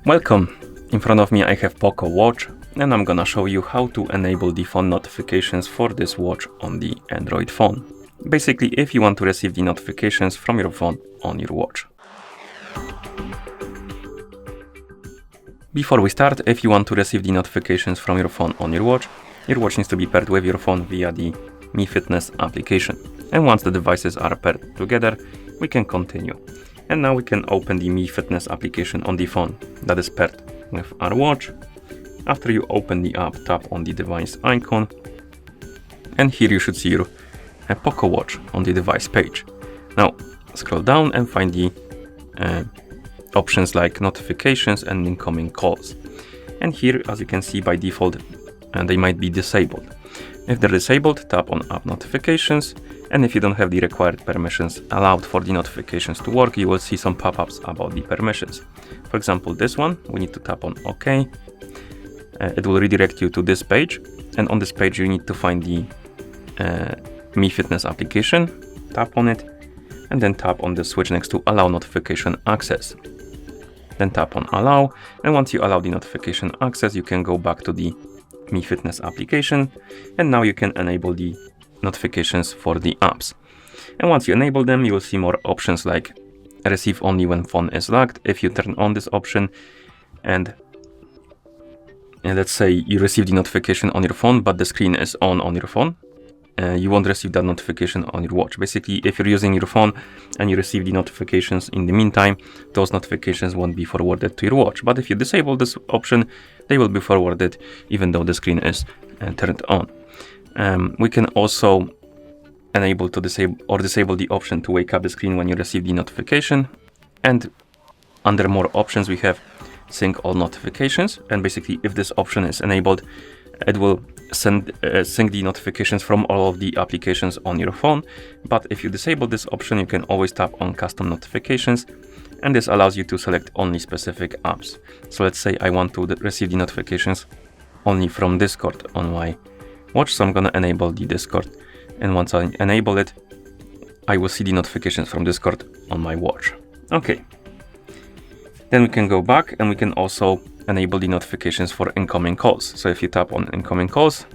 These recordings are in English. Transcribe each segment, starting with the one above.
Welcome! In front of me I have Poco Watch and I'm gonna show you how to enable the phone notifications for this watch on the Android phone. Basically, if you want to receive the notifications from your phone on your watch. Before we start, if you want to receive the notifications from your phone on your watch needs to be paired with your phone via the Mi Fitness application. And once the devices are paired together, we can continue. And now we can open the Mi Fitness application on the phone that is paired with our watch. After you open the app, tap on the device icon. And here you should see your Poco Watch on the device page. Now scroll down and find the options like notifications and incoming calls. And here, as you can see, by default, they might be disabled. If they're disabled, tap on app notifications. And if you don't have the required permissions allowed for the notifications to work, you will see some pop-ups about the permissions. For example, this one, we need to tap on OK. It will redirect you to this page. And on this page, you need to find the Mi Fitness application, tap on it, and then tap on the switch next to Allow Notification Access. Then tap on Allow, and once you allow the notification access, you can go back to the Mi Fitness application, and now you can enable the notifications for the apps. And once you enable them, you will see more options like receive only when phone is locked. If you turn on this option and let's say you receive the notification on your phone, but the screen is on your phone, you won't receive that notification on your watch. Basically, if you're using your phone and you receive the notifications in the meantime, those notifications won't be forwarded to your watch. But if you disable this option, they will be forwarded even though the screen is turned on. We can also enable to disable the option to wake up the screen when you receive the notification. And under more options, we have sync all notifications. And basically, if this option is enabled, it will sync the notifications from all of the applications on your phone. But if you disable this option, you can always tap on custom notifications, and this allows you to select only specific apps. So let's say I want to receive the notifications only from Discord on my watch, so I'm gonna enable the Discord, and once I enable it, I will see the notifications from Discord on my watch. Okay, then we can go back and we can also enable the notifications for incoming calls. So if you tap on incoming calls,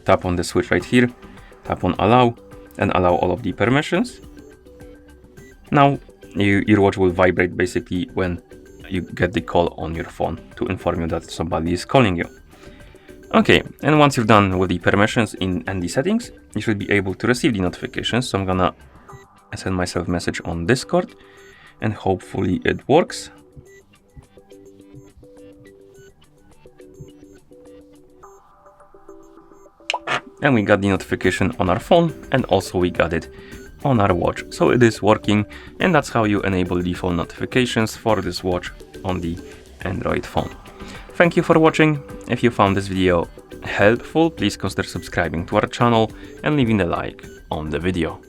tap on the switch right here, tap on allow, and allow all of the permissions. Now your watch will vibrate basically when you get the call on your phone to inform you that somebody is calling you. Okay, and once you're done with the permissions and the settings, you should be able to receive the notifications. So I'm gonna send myself a message on Discord and hopefully it works. And we got the notification on our phone, and also we got it on our watch. So it is working, and that's how you enable the phone notifications for this watch on the Android phone. Thank you for watching. If you found this video helpful, please consider subscribing to our channel and leaving a like on the video.